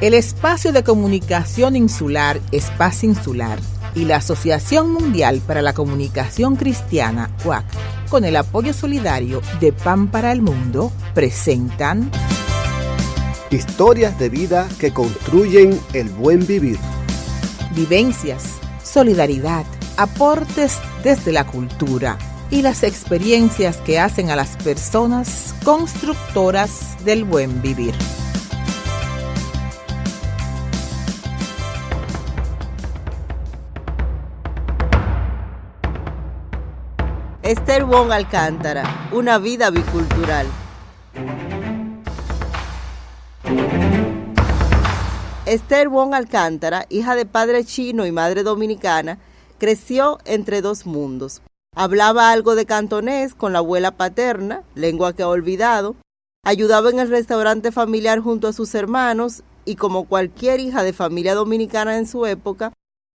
El Espacio de Comunicación Insular, Espacio Insular, y la Asociación Mundial para la Comunicación Cristiana, UAC, con el apoyo solidario de Pan para el Mundo, presentan Historias de vida que construyen el buen vivir. Vivencias, solidaridad, aportes desde la cultura y las experiencias que hacen a las personas constructoras del buen vivir. Esther Wong Alcántara, una vida bicultural. Esther Wong Alcántara, hija de padre chino y madre dominicana, creció entre dos mundos. Hablaba algo de cantonés con la abuela paterna, lengua que ha olvidado. Ayudaba en el restaurante familiar junto a sus hermanos y, como cualquier hija de familia dominicana en su época,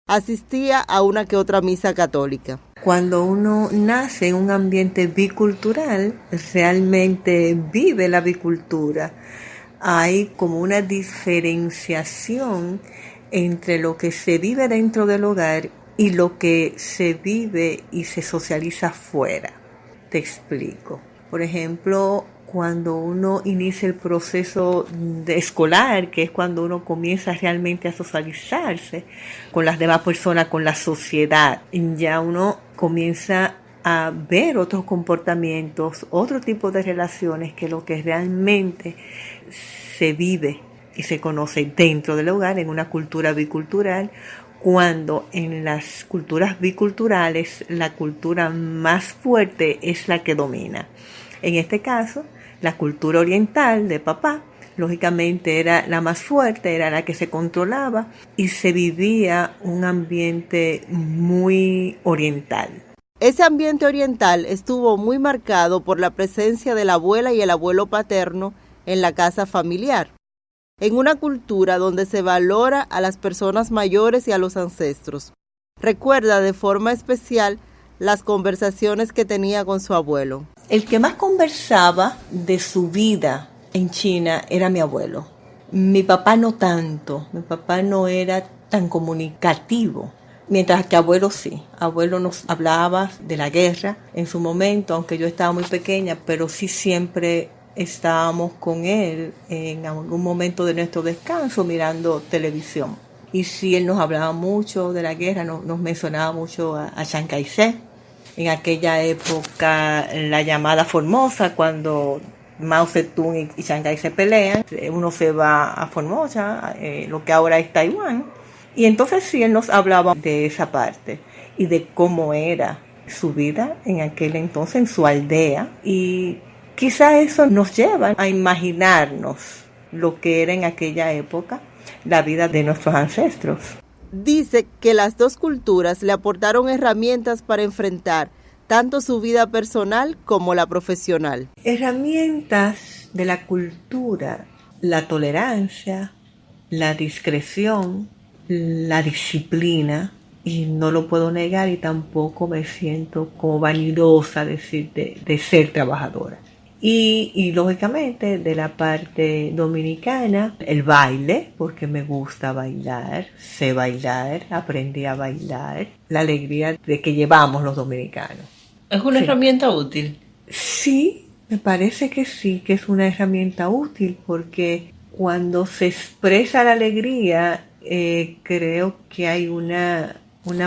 asistía a una que otra misa católica. Cuando uno nace en un ambiente bicultural, realmente vive la bicultura. Hay como una diferenciación entre lo que se vive dentro del hogar y lo que se vive y se socializa fuera. Te explico. Por ejemplo, cuando uno inicia el proceso escolar, que es cuando uno comienza realmente a socializarse con las demás personas, con la sociedad, ya uno comienza a ver otros comportamientos, otro tipo de relaciones que lo que realmente se vive y se conoce dentro del hogar en una cultura bicultural, cuando en las culturas biculturales la cultura más fuerte es la que domina. En este caso, la cultura oriental de papá, lógicamente era la más fuerte, era la que se controlaba y se vivía un ambiente muy oriental. Ese ambiente oriental estuvo muy marcado por la presencia de la abuela y el abuelo paterno en la casa familiar, en una cultura donde se valora a las personas mayores y a los ancestros. Recuerda de forma especial las conversaciones que tenía con su abuelo. El que más conversaba de su vida en China era mi abuelo. Mi papá no tanto, mi papá no era tan comunicativo, mientras que abuelo sí. Abuelo nos hablaba de la guerra en su momento, aunque yo estaba muy pequeña, pero sí siempre estábamos con él en algún momento de nuestro descanso mirando televisión. Y sí, él nos hablaba mucho de la guerra, nos mencionaba mucho a Chiang Kai-shek. En aquella época, la llamada Formosa, cuando Mao Zedong y Chiang Kai se pelean, uno se va a Formosa, lo que ahora es Taiwán. Y entonces sí, él nos hablaba de esa parte y de cómo era su vida en aquel entonces, en su aldea. Y quizá eso nos lleva a imaginarnos lo que era en aquella época la vida de nuestros ancestros. Dice que las dos culturas le aportaron herramientas para enfrentar tanto su vida personal como la profesional. Herramientas de la cultura, la tolerancia, la discreción, la disciplina, y no lo puedo negar y tampoco me siento como vanidosa de ser trabajadora. Y lógicamente de la parte dominicana, el baile, porque me gusta bailar, sé bailar, aprendí a bailar, la alegría de que llevamos los dominicanos. ¿Es una herramienta útil? Sí, me parece que sí, que es una herramienta útil, porque cuando se expresa la alegría, creo que hay una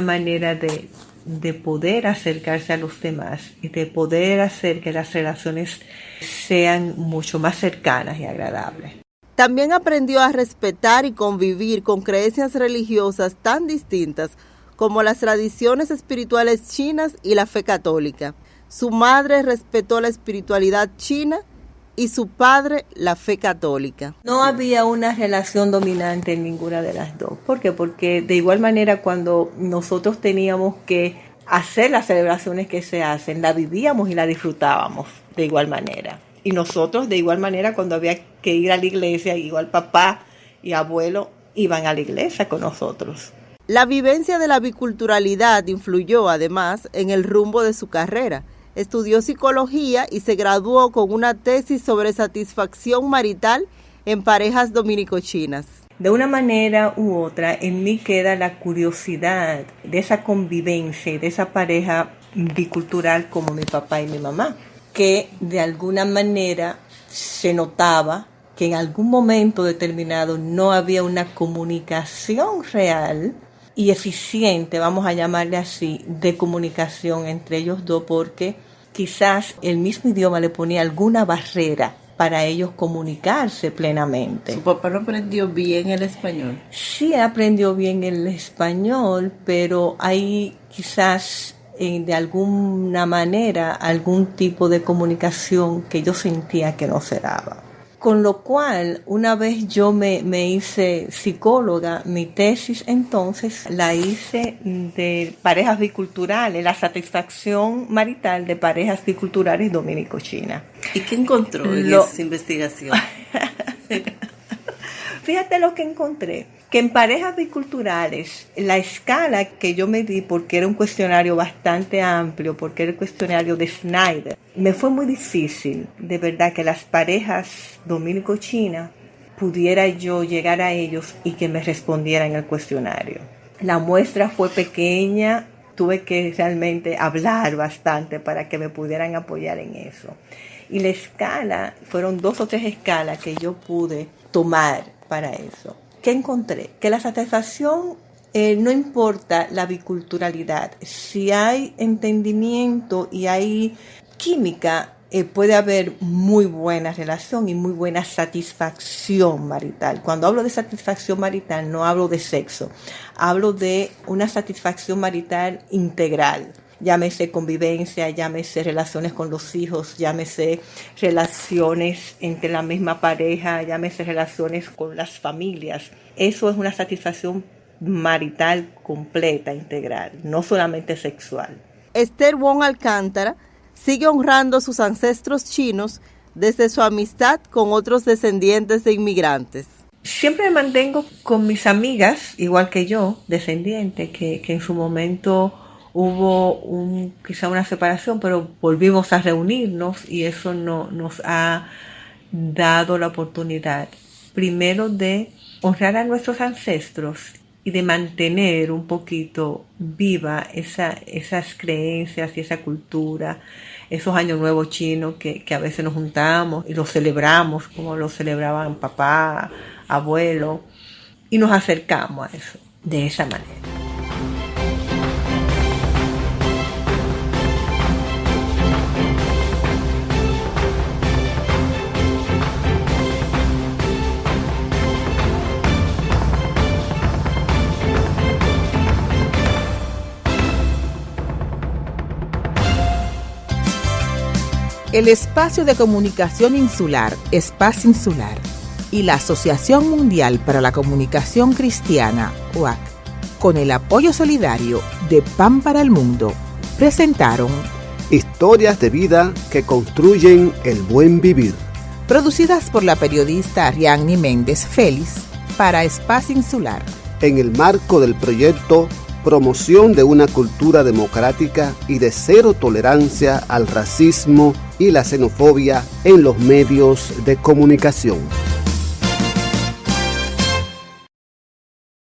manera de poder acercarse a los demás y de poder hacer que las relaciones sean mucho más cercanas y agradables. También aprendió a respetar y convivir con creencias religiosas tan distintas como las tradiciones espirituales chinas y la fe católica. Su madre respetó la espiritualidad china y su padre la fe católica. No había una relación dominante en ninguna de las dos. ¿Por qué? Porque de igual manera cuando nosotros teníamos que hacer las celebraciones que se hacen, la vivíamos y la disfrutábamos de igual manera. Y nosotros de igual manera cuando había que ir a la iglesia, igual papá y abuelo iban a la iglesia con nosotros. La vivencia de la biculturalidad influyó además en el rumbo de su carrera. Estudió psicología y se graduó con una tesis sobre satisfacción marital en parejas dominico-chinas. De una manera u otra, en mí queda la curiosidad de esa convivencia y de esa pareja bicultural como mi papá y mi mamá, que de alguna manera se notaba que en algún momento determinado no había una comunicación real y eficiente, vamos a llamarle así, de comunicación entre ellos dos, porque quizás el mismo idioma le ponía alguna barrera para ellos comunicarse plenamente. ¿Su papá no aprendió bien el español? Sí aprendió bien el español, pero hay quizás de alguna manera algún tipo de comunicación que yo sentía que no se daba. Con lo cual, una vez yo me hice psicóloga, mi tesis entonces la hice de parejas biculturales, la satisfacción marital de parejas biculturales dominico-chinas. ¿Y qué encontró en esa investigación? Fíjate lo que encontré, que en parejas biculturales, la escala que yo me di, porque era un cuestionario bastante amplio, porque era el cuestionario de Snyder, me fue muy difícil, de verdad, que las parejas dominico-chinas pudiera yo llegar a ellos y que me respondieran el cuestionario. La muestra fue pequeña, tuve que realmente hablar bastante para que me pudieran apoyar en eso. Y la escala, fueron 2 o 3 escalas que yo pude tomar para eso. ¿Qué encontré? Que la satisfacción no importa la biculturalidad. Si hay entendimiento y hay química, puede haber muy buena relación y muy buena satisfacción marital. Cuando hablo de satisfacción marital, no hablo de sexo. Hablo de una satisfacción marital integral. Llámese convivencia, llámese relaciones con los hijos, llámese relaciones entre la misma pareja, llámese relaciones con las familias. Eso es una satisfacción marital completa, integral, no solamente sexual. Esther Wong Alcántara sigue honrando a sus ancestros chinos desde su amistad con otros descendientes de inmigrantes. Siempre me mantengo con mis amigas, igual que yo, descendientes, que en su momento hubo quizá una separación, pero volvimos a reunirnos y eso nos ha dado la oportunidad, primero, de honrar a nuestros ancestros y de mantener un poquito viva esas creencias y esa cultura, esos años nuevos chinos que a veces nos juntamos y los celebramos como los celebraban papá, abuelo, y nos acercamos a eso de esa manera. El Espacio de Comunicación Insular, Espacio Insular, y la Asociación Mundial para la Comunicación Cristiana, UAC, con el apoyo solidario de Pan para el Mundo, presentaron Historias de vida que construyen el buen vivir. Producidas por la periodista Ariadne Méndez Félix para Espacio Insular. En el marco del proyecto Promoción de una cultura democrática y de cero tolerancia al racismo y la xenofobia en los medios de comunicación.